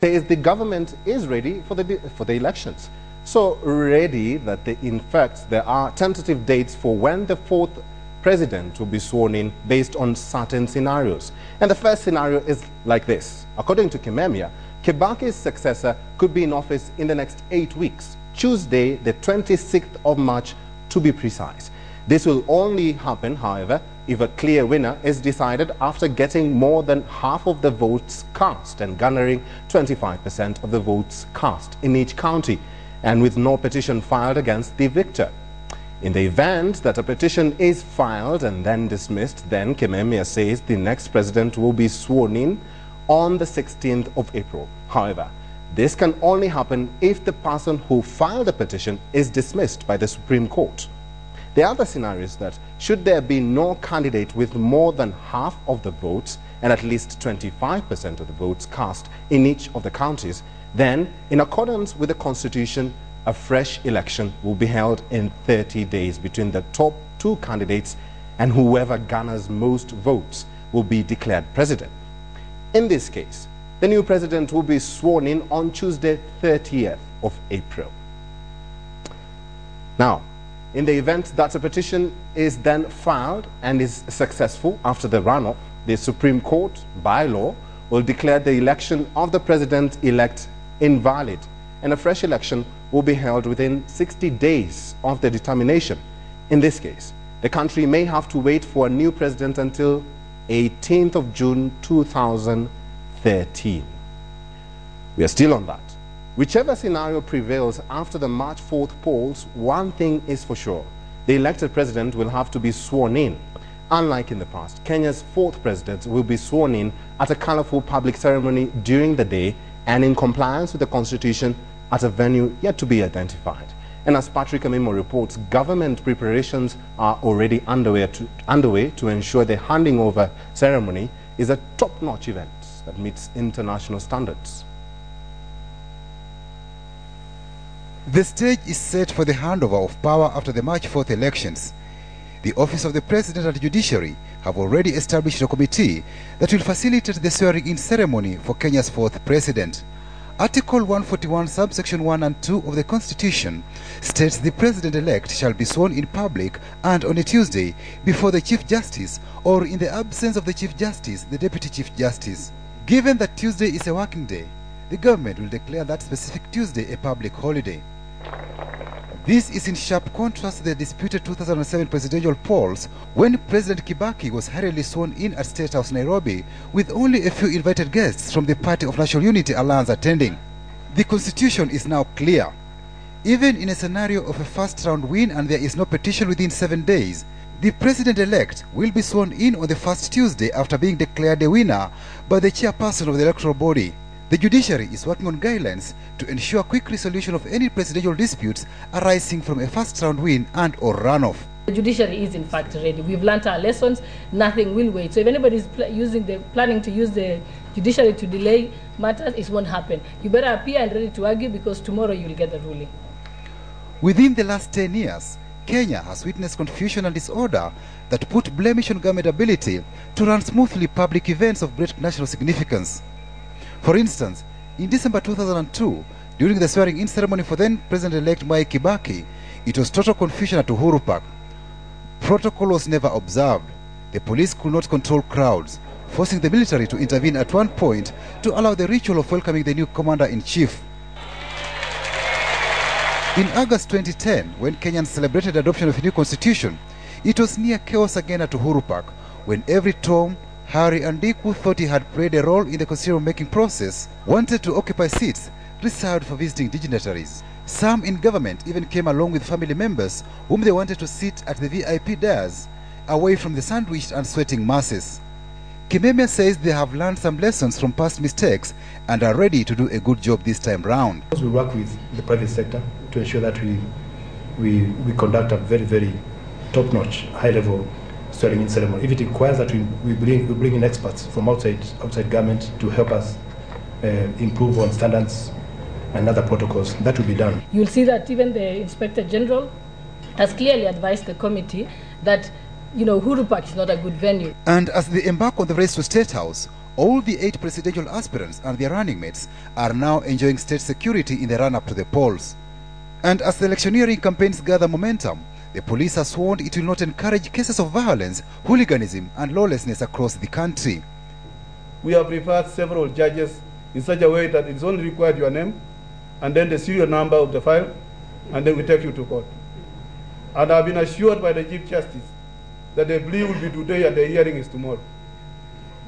says the government is ready for the elections. So ready that in fact there are tentative dates for when the fourth president will be sworn in based on certain scenarios. And the first scenario is like this. According to Kimemia, Kibaki's successor could be in office in the next 8 weeks, Tuesday, the 26th of March to be precise. This will only happen, however, if a clear winner is decided after getting more than half of the votes cast and garnering 25% of the votes cast in each county, and with no petition filed against the victor. In the event that a petition is filed and then dismissed, then Kimemia says the next president will be sworn in on the 16th of April. However, this can only happen if the person who filed the petition is dismissed by the Supreme Court. The other scenario is that should there be no candidate with more than half of the votes and at least 25% of the votes cast in each of the counties, then, in accordance with the Constitution, a fresh election will be held in 30 days between the top two candidates, and whoever garners most votes will be declared president. In this case, the new president will be sworn in on Tuesday, 30th of April. Now, in the event that a petition is then filed and is successful after the runoff, the Supreme Court, by law, will declare the election of the president-elect invalid, and a fresh election will be held within 60 days of the determination. In this case, the country may have to wait for a new president until 18th of June 2013. We are still on that. Whichever scenario prevails after the March 4th polls, one thing is for sure: the elected president will have to be sworn in. Unlike in the past, Kenya's fourth president will be sworn in at a colorful public ceremony during the day and in compliance with the Constitution at a venue yet to be identified. And as Patrick Amimo reports, government preparations are already underway to ensure the handing over ceremony is a top-notch event that meets international standards. The stage is set for the handover of power after the March 4th elections. The Office of the President and Judiciary have already established a committee that will facilitate the swearing-in ceremony for Kenya's fourth president. Article 141, subsection 1 and 2 of the Constitution states the president-elect shall be sworn in public and on a Tuesday before the Chief Justice, or in the absence of the Chief Justice, the Deputy Chief Justice. Given that Tuesday is a working day, the government will declare that specific Tuesday a public holiday. This is in sharp contrast to the disputed 2007 presidential polls, when President Kibaki was hurriedly sworn in at State House, Nairobi, with only a few invited guests from the Party of National Unity Alliance attending. The Constitution is now clear. Even in a scenario of a first-round win and there is no petition within 7 days, the president-elect will be sworn in on the first Tuesday after being declared a winner by the chairperson of the electoral body. The judiciary is working on guidelines to ensure quick resolution of any presidential disputes arising from a first-round win and or runoff. The judiciary is in fact ready. We've learnt our lessons. Nothing will wait. So if anybody is planning to use the judiciary to delay matters, it won't happen. You better appear and ready to argue, because tomorrow you will get the ruling. Within the last 10 years, Kenya has witnessed confusion and disorder that put blemish on government ability to run smoothly public events of great national significance. For instance, in December 2002, during the swearing-in ceremony for then President-elect Mwai Kibaki, it was total confusion at Uhuru Park. Protocol was never observed. The police could not control crowds, forcing the military to intervene at one point to allow the ritual of welcoming the new commander-in-chief. In August 2010, when Kenyans celebrated adoption of a new constitution, it was near chaos again at Uhuru Park, when every Tom, Harry and Dick, who thought he had played a role in the constitution-making process, wanted to occupy seats reserved for visiting dignitaries. Some in government even came along with family members whom they wanted to sit at the VIP dais, away from the sandwiched and sweating masses. Kimemia says they have learned some lessons from past mistakes and are ready to do a good job this time round. We work with the private sector to ensure that we conduct a very, very top-notch, high-level swearing-in ceremony. If it requires that we bring in experts from outside government to help us improve on standards and other protocols, that will be done. You'll see that even the Inspector General has clearly advised the committee that, Uhuru Park is not a good venue. And as they embark on the race to State House, all the 8 presidential aspirants and their running mates are now enjoying state security in the run-up to the polls. And as the electioneering campaigns gather momentum, the police has sworn it will not encourage cases of violence, hooliganism and lawlessness across the country. We have prepared several judges in such a way that it's only required your name and then the serial number of the file, and then we take you to court. And I've been assured by the Chief Justice that the plea will be today and the hearing is tomorrow.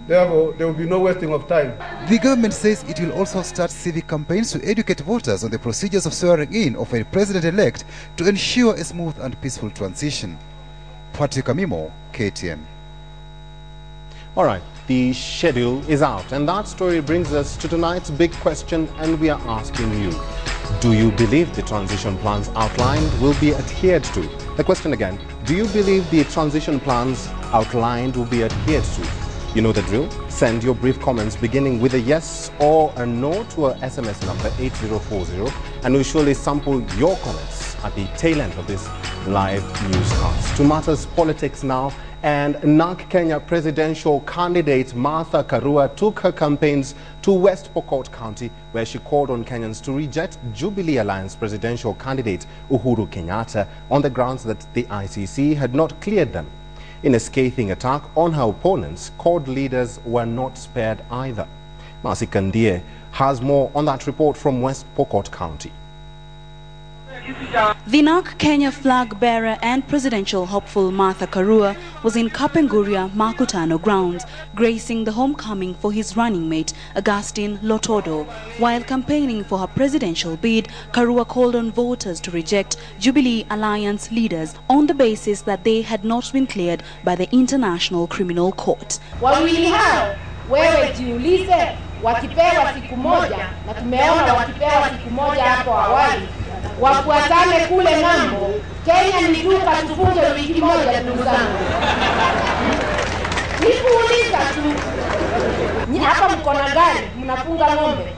Therefore, there will be no wasting of time. The government says it will also start civic campaigns to educate voters on the procedures of swearing in of a president-elect to ensure a smooth and peaceful transition. Patrick Amimo, KTN. All right, the schedule is out, and that story brings us to tonight's big question, and we are asking you, do you believe the transition plans outlined will be adhered to? The question again, do you believe the transition plans outlined will be adhered to? You know the drill. Send your brief comments beginning with a yes or a no to our SMS number 8040, and we'll surely sample your comments at the tail end of this live newscast. To matters politics now, and NARC Kenya presidential candidate Martha Karua took her campaigns to West Pokot County, where she called on Kenyans to reject Jubilee Alliance presidential candidate Uhuru Kenyatta on the grounds that the ICC had not cleared them. In a scathing attack on her opponents, CORD leaders were not spared either. Masi Kandie has more on that report from West Pokot County. The NARC Kenya flag bearer and presidential hopeful Martha Karua was in Kapenguria Makutano grounds, gracing the homecoming for his running mate Augustine Lotodo. While campaigning for her presidential bid, Karua called on voters to reject Jubilee Alliance leaders on the basis that they had not been cleared by the International Criminal Court. Wawili hao, wewe jiulize, wakipewa siku moja, na tumeona wakipewa siku moja hapo awali, wafuatane kule ng'ambo. Kenya ni duka, tufunge wiki moja ndugu zangu. Nikuuliza tu, ni hapa mko na gari, mnafunga ng'ombe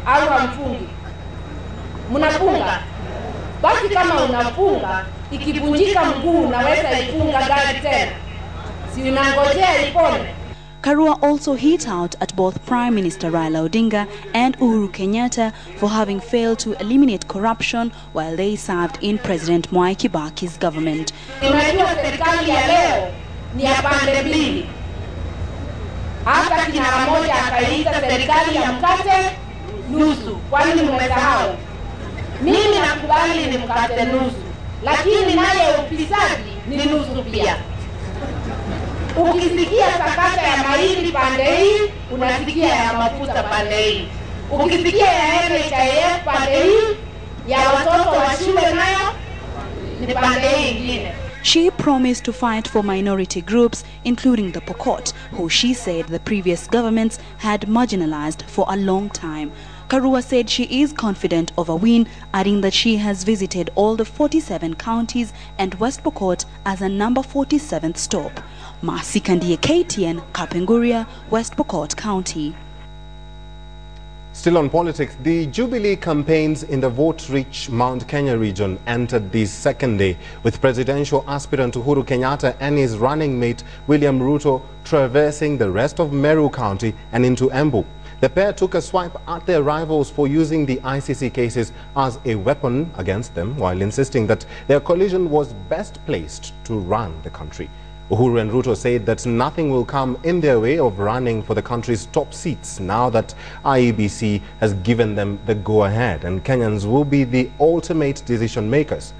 au hamfungi? Mnafunga. Basi kama unafunga, ikivunjika mguu unaweza ifunga gari tena. Si unangojea ipone. Karua also hit out at both Prime Minister Raila Odinga and Uhuru Kenyatta for having failed to eliminate corruption while they served in President Mwai Kibaki's government. Unajua serikali ya leo ni ya pande mbili. Hata kinara moja akaita serikali ya mkate nusu. Kwani mmesahau? Mimi nakubali ni mkate nusu, lakini naye ufisadi ni nusu pia. Ukisikia sakata ya mahindi pande hii, unasikia ya mafuta pande hii. Ukisikia ya NHIF pande hii, ya watoto wa shule nayo ni pande hii ingine. She promised to fight for minority groups, including the Pokot, who she said the previous governments had marginalized for a long time. Karua said she is confident of a win, adding that she has visited all the 47 counties and West Pokot as a number 47th stop. Masi Kandie, KTN, Kapenguria, West Pokot County. Still on politics, the Jubilee campaigns in the vote-rich Mount Kenya region entered the second day, with presidential aspirant Uhuru Kenyatta and his running mate William Ruto traversing the rest of Meru County and into Embu. The pair took a swipe at their rivals for using the ICC cases as a weapon against them, while insisting that their coalition was best placed to run the country. Uhuru and Ruto said that nothing will come in their way of running for the country's top seats now that IEBC has given them the go-ahead, and Kenyans will be the ultimate decision makers.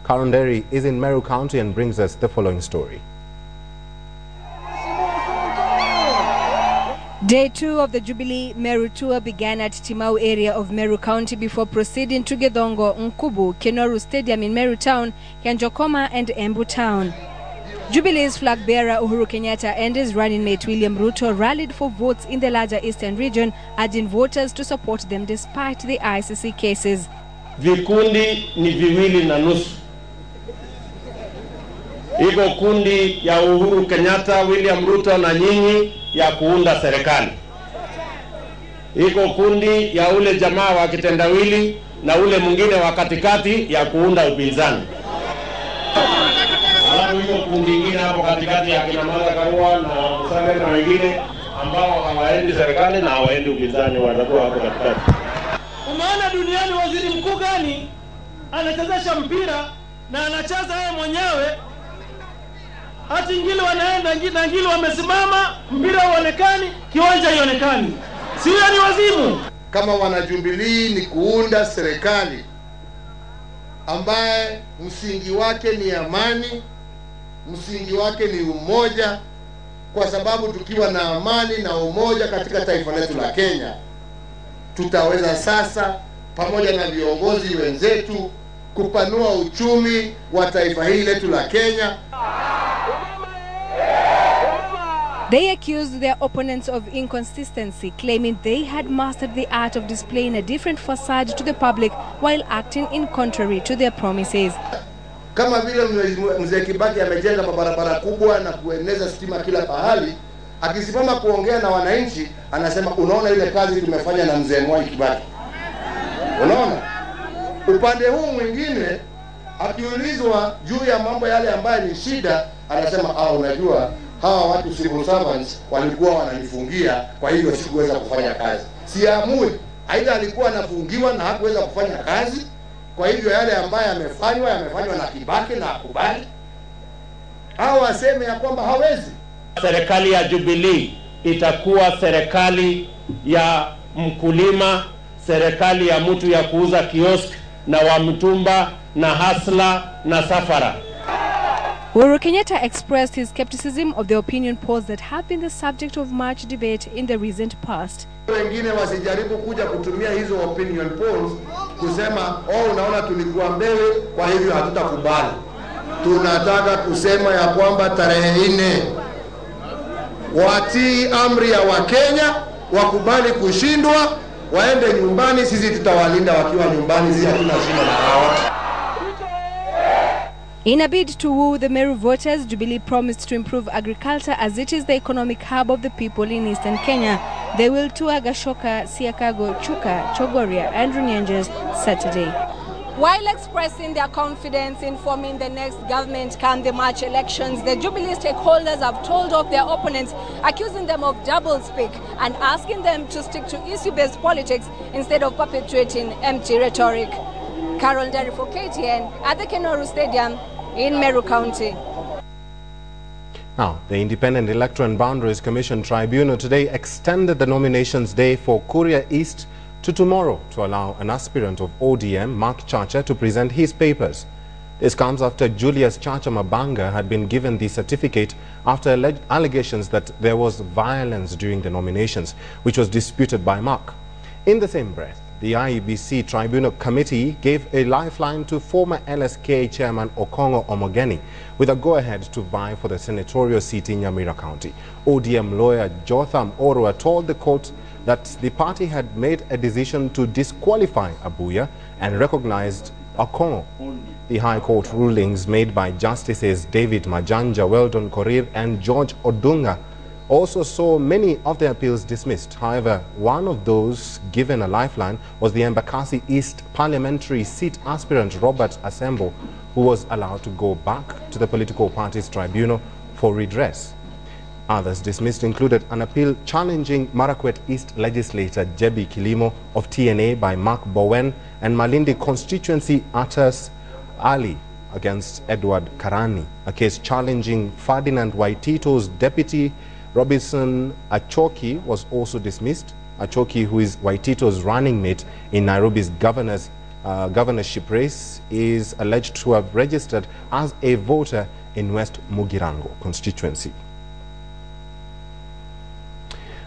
Karunderi is in Meru County and brings us the following story. Day 2 of the Jubilee Meru tour began at Timau area of Meru County before proceeding to Gedongo, Nkubu, Kenoru Stadium in Meru Town, Kanjokoma and Embu Town. Jubilee's flag bearer Uhuru Kenyatta and his running mate William Ruto rallied for votes in the larger eastern region, urging voters to support them despite the ICC cases. Vikundi ni viwili na nusu. Iko kundi ya Uhuru Kenyatta, William Ruto na nyinyi ya kuunda serikali. Iko kundi ya ule jamaa wa kitendawili na ule mwingine wa katikati ya kuunda upinzani. Alafu iko kundi ingine hapo katikati ya kina Martha Karua na Musanga na wengine ambao hawaendi serikali na hawaendi upinzani, watakuwa hapo katikati. Umeona duniani waziri mkuu gani anachezesha mpira na anacheza yeye mwenyewe? Hati ngili wanaenda na ngili wamesimama, mpira uonekani, kiwanja ionekani. Si huyo ni wazimu? Kama wanajubilii ni kuunda serikali ambaye msingi wake ni amani, msingi wake ni umoja, kwa sababu tukiwa na amani na umoja katika taifa letu la Kenya, tutaweza sasa pamoja na viongozi wenzetu kupanua uchumi wa taifa hili letu la Kenya. They accused their opponents of inconsistency, claiming they had mastered the art of displaying a different facade to the public while acting in contrary to their promises. Kama vile mzee Kibaki amejenga mabarabara kubwa na kueneza stima kila pahali, akisimama kuongea na wananchi anasema unaona ile kazi tumefanya na mzee Mwai Kibaki. Unaona? Upande huu mwingine akiulizwa juu ya mambo yale ambayo ni shida anasema unajua hawa watu civil servants walikuwa wananifungia, kwa hivyo sikuweza kufanya kazi. Siamui, aidha alikuwa anafungiwa na hakuweza kufanya kazi, kwa hivyo yale ambayo yamefanywa na Kibaki na akubali, au aseme ya kwamba hawezi. Serikali ya Jubilee itakuwa serikali ya mkulima, serikali ya mtu ya kuuza kiosk na wa mtumba na hasla na safara. Uhuru Kenyatta expressed his skepticism of the opinion polls that have been the subject of much debate in the recent past. Wengine wasijaribu kuja kutumia hizo opinion polls kusema unaona tulikuwa mbele, kwa hivyo hatutakubali. Tunataka kusema ya kwamba tarehe 4 watii amri ya Wakenya, wakubali kushindwa, waende nyumbani, sisi tutawalinda wakiwa nyumbani, sisi hatuna shida na hawa. In a bid to woo the Meru voters, Jubilee promised to improve agriculture as it is the economic hub of the people in eastern Kenya. They will tour Gashoka, Siakago, Chuka, Chogoria and Runyenjes Saturday. While expressing their confidence in forming the next government come the March elections, the Jubilee stakeholders have told off their opponents, accusing them of doublespeak and asking them to stick to issue-based politics instead of perpetuating empty rhetoric. Carol Derry for KTN at the Kenoru Stadium in Meru County. Now, the Independent Electoral and Boundaries Commission Tribunal today extended the nominations day for Kuria East to tomorrow to allow an aspirant of ODM, Mark Chacha, to present his papers. This comes after Julius Chacha Mabanga had been given the certificate after allegations that there was violence during the nominations, which was disputed by Mark. In the same breath, the IEBC Tribunal Committee gave a lifeline to former LSK Chairman Okongo Omogeni with a go-ahead to vie for the senatorial seat in Nyamira County. ODM lawyer Jotham Orwa told the court that the party had made a decision to disqualify Abuya and recognized Okongo. The High Court rulings made by Justices David Majanja, Weldon Korir and George Odunga also saw many of the appeals dismissed. However, one of those given a lifeline was the Embakasi East parliamentary seat aspirant Robert Asembo, who was allowed to go back to the political parties tribunal for redress. Others dismissed included an appeal challenging Marakwet East legislator Jebi Kilimo of TNA by Mark Bowen and Malindi constituency Atas Ali against Edward Karani. A case challenging Ferdinand Waitito's deputy Robinson Achoki was also dismissed. Achoki, who is Waitito's running mate in Nairobi's governorship race, is alleged to have registered as a voter in West Mugirango constituency.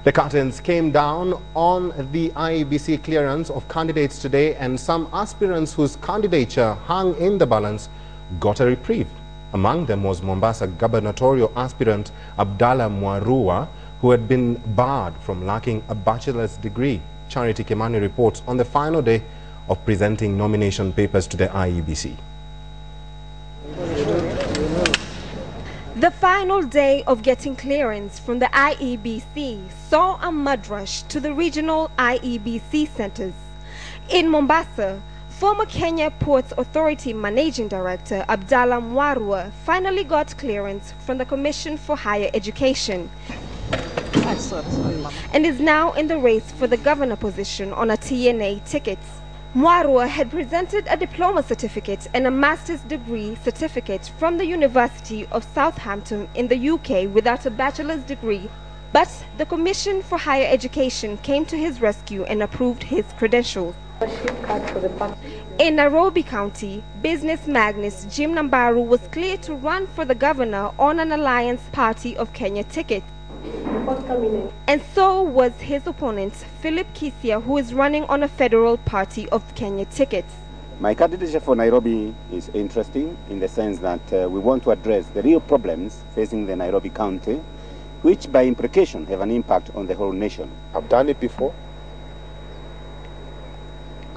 The curtains came down on the IEBC clearance of candidates today, and some aspirants whose candidature hung in the balance got a reprieve. Among them was Mombasa gubernatorial aspirant Abdallah Mwarua, who had been barred from lacking a bachelor's degree. Charity Kimani reports on the final day of presenting nomination papers to the IEBC. The final day of getting clearance from the IEBC saw a mud rush to the regional IEBC centers. In Mombasa, former Kenya Ports Authority Managing Director Abdallah Mwarua finally got clearance from the Commission for Higher Education. and is now in the race for the governor position on a TNA ticket. Mwarua had presented a diploma certificate and a master's degree certificate from the University of Southampton in the UK without a bachelor's degree, but the Commission for Higher Education came to his rescue and approved his credentials. In Nairobi County, business magnate Jim Nambaru was cleared to run for the governor on an Alliance Party of Kenya ticket. And so was his opponent, Philip Kisia, who is running on a Federal Party of Kenya ticket. My candidature for Nairobi is interesting in the sense that we want to address the real problems facing the Nairobi County, which by implication have an impact on the whole nation. I've done it before,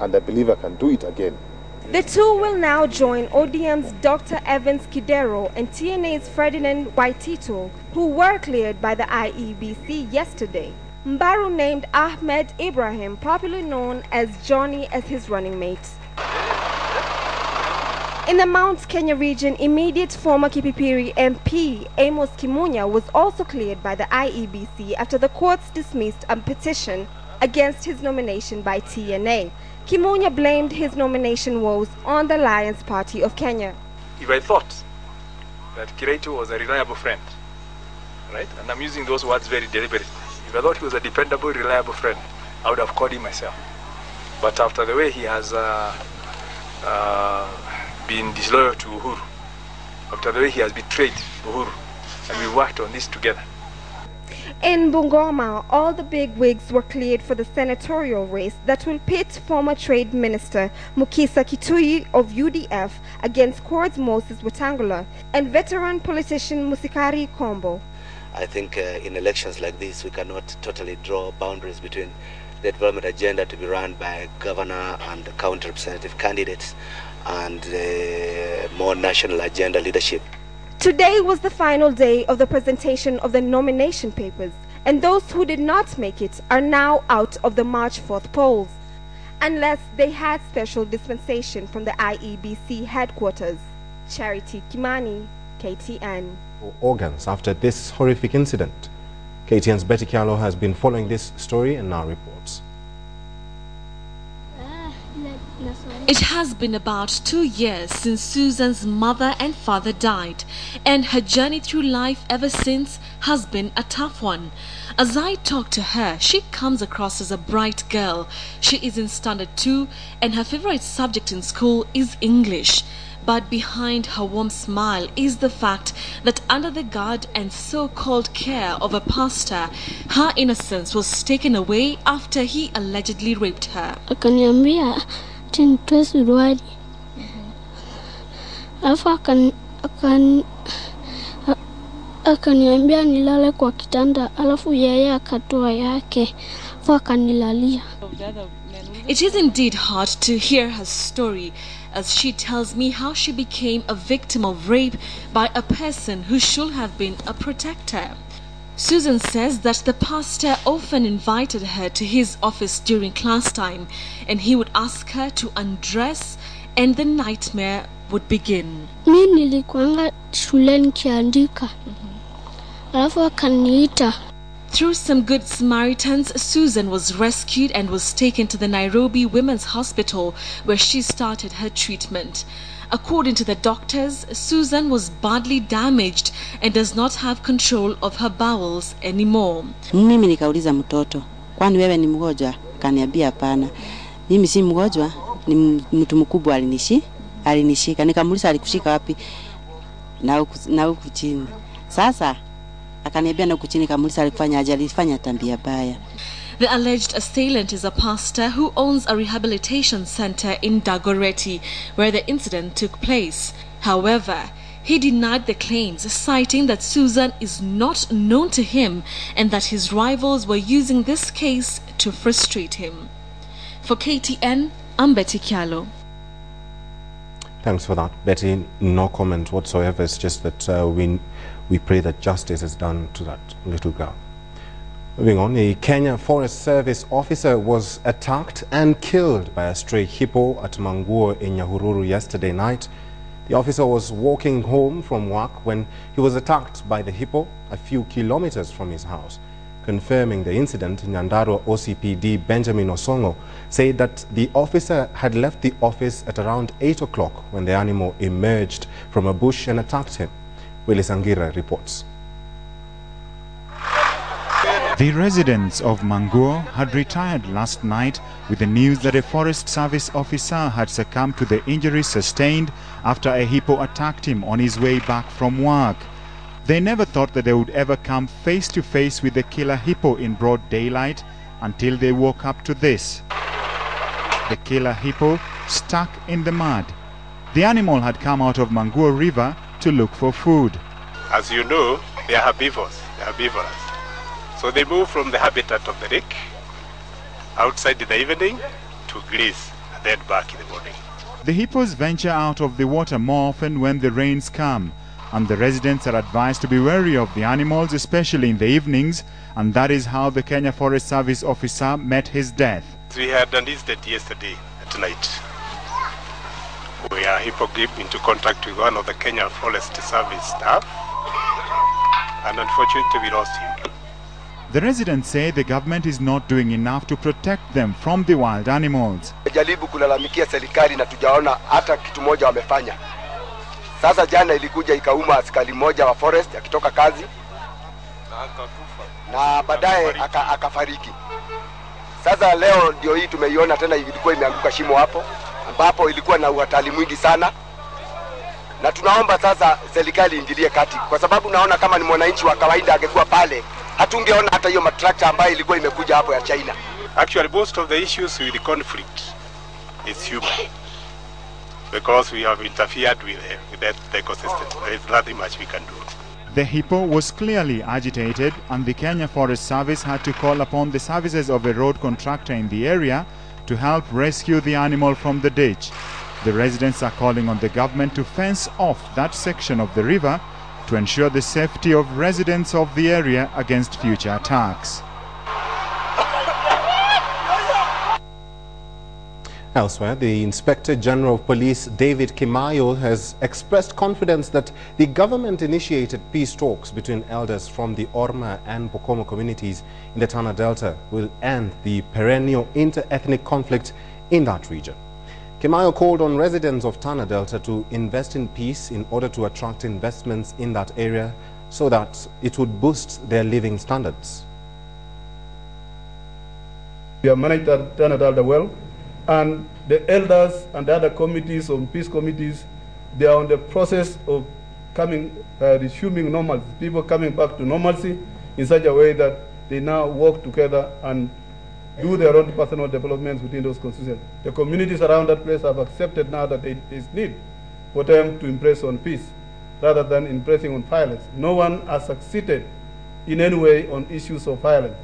and I believe I can do it again. The two will now join ODM's Dr. Evans Kidero and TNA's Ferdinand Waitito, who were cleared by the IEBC yesterday. Mbaru named Ahmed Ibrahim, popularly known as Johnny, as his running mate. In the Mount Kenya region, immediate former Kipipiri MP Amos Kimunya was also cleared by the IEBC after the courts dismissed a petition against his nomination by TNA. Kimunya blamed his nomination woes on the Alliance Party of Kenya. If I thought that Kiraitu was a reliable friend, right, and I'm using those words very deliberately, if I thought he was a dependable, reliable friend, I would have called him myself. But after the way he has been disloyal to Uhuru, after the way he has betrayed Uhuru, and we worked on this together. In Bungoma, all the big wigs were cleared for the senatorial race that will pit former Trade Minister Mukisa Kitui of UDF against Quartz Moses Wetangula and veteran politician Musikari Kombo. I think in elections like this, we cannot totally draw boundaries between the development agenda to be run by governor and county representative candidates and the more national agenda leadership. Today was the final day of the presentation of the nomination papers, and those who did not make it are now out of the March 4th polls, unless they had special dispensation from the IEBC headquarters. Charity Kimani, KTN. Organs after this horrific incident. KTN's Betty Kialo has been following this story and now reports. It has been about 2 years since Susan's mother and father died, and her journey through life ever since has been a tough one. As I talk to her, she comes across as a bright girl. She is in Standard 2 and her favorite subject in school is English. But behind her warm smile is the fact that under the guard and so-called care of a pastor, her innocence was taken away after he allegedly raped her. Akaniambia nitoe suruali, alafu akaniambia nilale kwa kitanda, alafu yeye akatoa yake, alafu akanilalia. It is indeed hard to hear her story as she tells me how she became a victim of rape by a person who should have been a protector. Susan says that the pastor often invited her to his office during class time, and he would ask her to undress and the nightmare would begin. Mimi nilikuanga shule nikiandika, alafu akaniita. Through some good Samaritans, Susan was rescued and was taken to the Nairobi Women's Hospital where she started her treatment. According to the doctors, Susan was badly damaged and does not have control of her bowels anymore. Mimi nikauliza mtoto, kwani wewe ni mgonjwa? Kaniambia hapana. Mimi si mgonjwa, ni mtu mkubwa alinishika. Nikamuuliza alikushika wapi? Na huku chini. Sasa akaniambia na huku chini, kamuuliza alikufanya aje? Alifanya tabia baya. The alleged assailant is a pastor who owns a rehabilitation center in Dagoretti, where the incident took place. However, he denied the claims, citing that Susan is not known to him and that his rivals were using this case to frustrate him. For KTN, I'm Betty Kialo. Thanks for that, Betty. No comment whatsoever. It's just that we pray that justice is done to that little girl. Moving on, a Kenya Forest Service officer was attacked and killed by a stray hippo at Manguo in Nyahururu yesterday night. The officer was walking home from work when he was attacked by the hippo a few kilometers from his house. confirming the incident, Nyandarua OCPD Benjamin Osongo said that the officer had left the office at around 8 o'clock when the animal emerged from a bush and attacked him. Willis Angira reports. The residents of Manguo had retired last night with the news that a Forest Service officer had succumbed to the injuries sustained after a hippo attacked him on his way back from work. They never thought that they would ever come face to face with the killer hippo in broad daylight until they woke up to this. The killer hippo stuck in the mud. The animal had come out of Manguo River to look for food. As you know, they are herbivores. They are herbivorous. So they move from the habitat of the lake outside in the evening to graze and then back in the morning. The hippos venture out of the water more often when the rains come, and the residents are advised to be wary of the animals, especially in the evenings, and that is how the Kenya Forest Service officer met his death. We had an incident yesterday at night where a hippo came into contact with one of the Kenya Forest Service staff, and unfortunately we lost him. The residents say the government is not doing enough to protect them from the wild animals. Jaribu kulalamikia serikali na tujaona hata kitu moja wamefanya. Sasa jana ilikuja ikauma askari moja wa forest akitoka kazi na baadaye akafariki. Sasa leo ndio hii tumeiona tena ilikuwa imeanguka shimo hapo ambapo ilikuwa na uhatari mwingi sana. Na tunaomba sasa serikali ingilie kati kwa sababu naona kama ni mwananchi wa kawaida angekuwa pale hatungeona hata hiyo matrakta ambayo ilikuwa imekuja hapo ya China. Actually most of the issues with the conflict is human because we have interfered with the ecosystem. There is nothing much we can do. The hippo was clearly agitated, and the Kenya Forest Service had to call upon the services of a road contractor in the area to help rescue the animal from the ditch. The residents are calling on the government to fence off that section of the river to ensure the safety of residents of the area against future attacks. Elsewhere, the Inspector General of Police, David Kimayo, has expressed confidence that the government-initiated peace talks between elders from the Orma and Pokomo communities in the Tana Delta will end the perennial inter-ethnic conflict in that region. Kimayo called on residents of Tana Delta to invest in peace in order to attract investments in that area so that it would boost their living standards. We have managed Tana Delta well, and the elders and the other committees or peace committees, they are on the process of resuming normalcy, people coming back to normalcy in such a way that they now work together and do their own personal developments within those constituencies. The communities around that place have accepted now that there is need for them to impress on peace rather than impressing on violence. No one has succeeded in any way on issues of violence.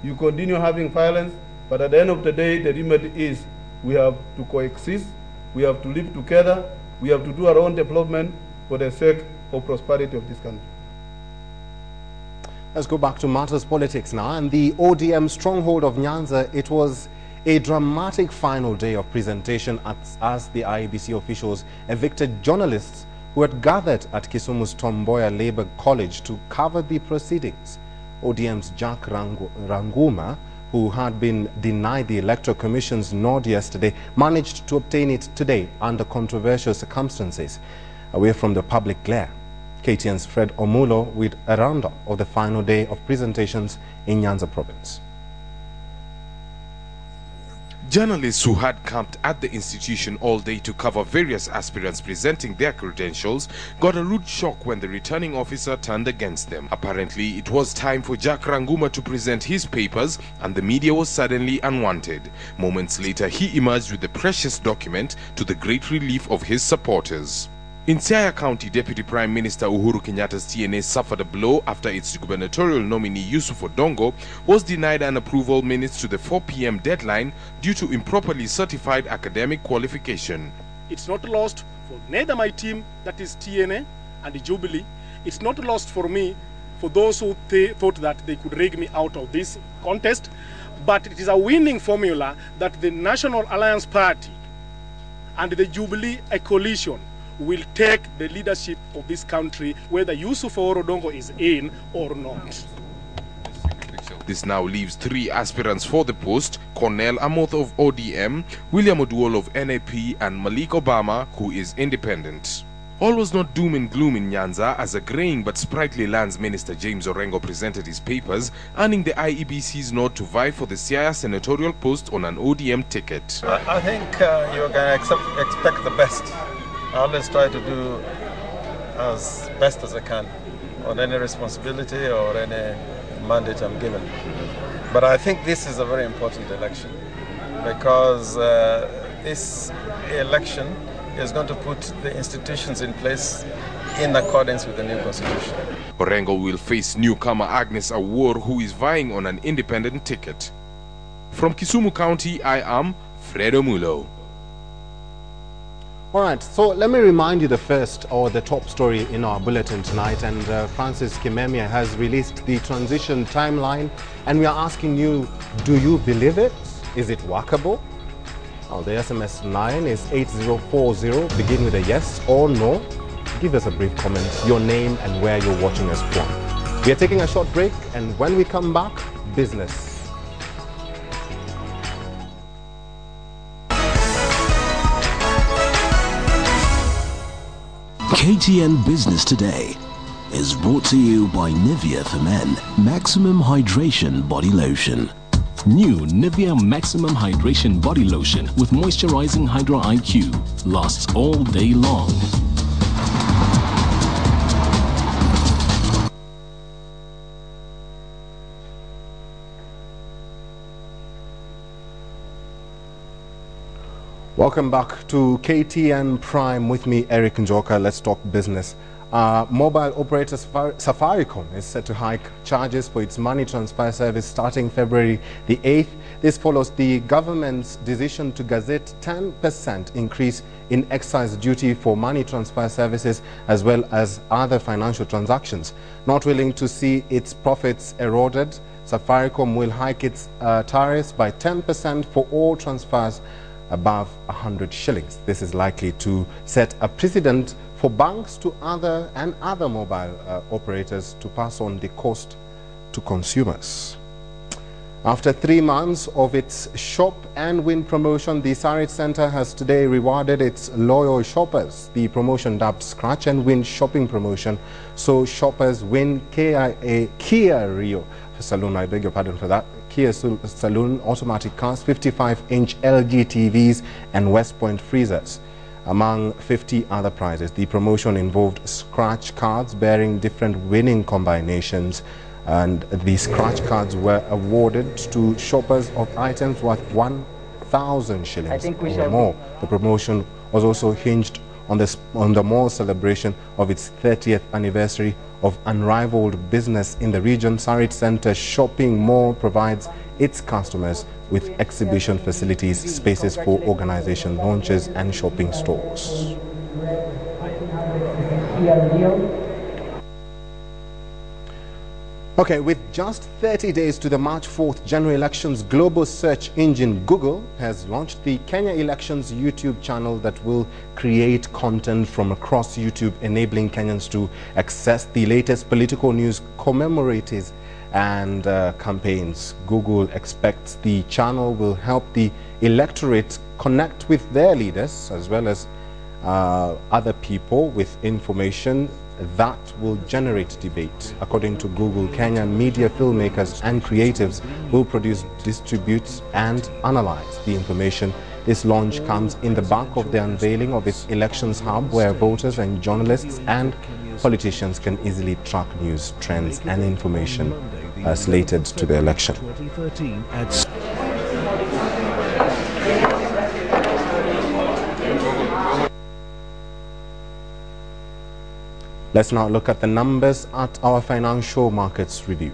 You continue having violence, but at the end of the day, the remedy is we have to coexist, we have to live together, we have to do our own development for the sake of prosperity of this country. Let's go back to matters politics now. And the ODM stronghold of Nyanza, it was a dramatic final day of presentation as the IEBC officials evicted journalists who had gathered at Kisumu's Tomboya Labour College to cover the proceedings. ODM's Jack Ranguma, who had been denied the Electoral Commission's nod yesterday, managed to obtain it today under controversial circumstances, away from the public glare. KTN's Fred Omulo with a roundup of the final day of presentations in Nyanza province. Journalists who had camped at the institution all day to cover various aspirants presenting their credentials got a rude shock when the returning officer turned against them. Apparently, it was time for Jack Ranguma to present his papers, and the media was suddenly unwanted. Moments later, he emerged with the precious document to the great relief of his supporters. In Siaya County, Deputy Prime Minister Uhuru Kenyatta's TNA suffered a blow after its gubernatorial nominee Yusuf Odongo was denied an approval minutes to the 4 p.m. deadline due to improperly certified academic qualification. It's not lost for neither my team, that is TNA and Jubilee. It's not lost for me, for those who thought that they could rig me out of this contest, but it is a winning formula that the National Alliance Party and the Jubilee, a coalition, will take the leadership of this country, whether Yusuf or Odongo is in or not. This now leaves 3 aspirants for the post: Cornel Amoth of ODM, William Oduol of NAP, and Malik Obama, who is independent. All was not doom and gloom in Nyanza as a graying but sprightly Lands Minister James Orengo presented his papers, earning the IEBC's nod to vie for the Siaya senatorial post on an ODM ticket. I think you're going to expect the best. I always try to do as best as I can on any responsibility or any mandate I'm given. But I think this is a very important election because this election is going to put the institutions in place in accordance with the new constitution. Orengo will face newcomer Agnes Awor, who is vying on an independent ticket. From Kisumu County, I am Fredo Mulo. All right, so let me remind you the first or the top story in our bulletin tonight, and Francis Kimemia has released the transition timeline, and we are asking you, do you believe it? Is it workable? Oh, the SMS line is 8040. Begin with a yes or no. Give us a brief comment, your name and where you're watching us from. We are taking a short break, and when we come back, business. KTN Business Today is brought to you by Nivea for Men Maximum Hydration Body Lotion. New Nivea Maximum Hydration Body Lotion with moisturizing Hydra IQ lasts all day long. Welcome back to KTN Prime with me, Eric Njoka. Let's talk business. Mobile operator Safaricom is set to hike charges for its money transfer service starting February the 8th. This follows the government's decision to gazette 10% increase in excise duty for money transfer services as well as other financial transactions. Not willing to see its profits eroded, Safaricom will hike its tariffs by 10% for all transfers above 100 shillings. This is likely to set a precedent for banks to other mobile operators to pass on the cost to consumers. After 3 months of its Shop and Win promotion, the Sarit Center has today rewarded its loyal shoppers. The promotion, dubbed Scratch and Win Shopping Promotion, so shoppers win Kia Rio Saloon, I beg your pardon for that, Kia Saloon automatic cars, 55-inch LG TVs and West Point freezers, among 50 other prizes. The promotion involved scratch cards bearing different winning combinations, and the scratch cards were awarded to shoppers of items worth 1,000 shillings or more. The promotion was also hinged on the mall celebration of its 30th anniversary of unrivaled business in the region. Sarit Center Shopping Mall provides its customers with exhibition facilities, spaces for organization launches and shopping stores. Okay, with just 30 days to the March 4th general elections, global search engine Google has launched the Kenya Elections YouTube channel that will create content from across YouTube, enabling Kenyans to access the latest political news, commemoratives and campaigns. Google expects the channel will help the electorate connect with their leaders as well as other people with information that will generate debate. According to Google, Kenya media filmmakers and creatives will produce, distribute and analyze the information. This launch comes in the back of the unveiling of its elections hub, where voters and journalists and politicians can easily track news, trends and information slated to the election. Let's now look at the numbers at our financial markets review.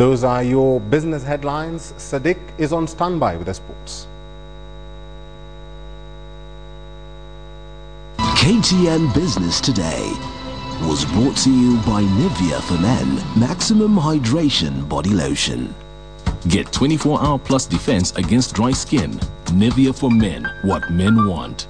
Those are your business headlines. Sadiq is on standby with the sports. KTN Business Today was brought to you by Nivea for Men Maximum Hydration Body Lotion. Get 24-hour plus defense against dry skin. Nivea for Men, what men want.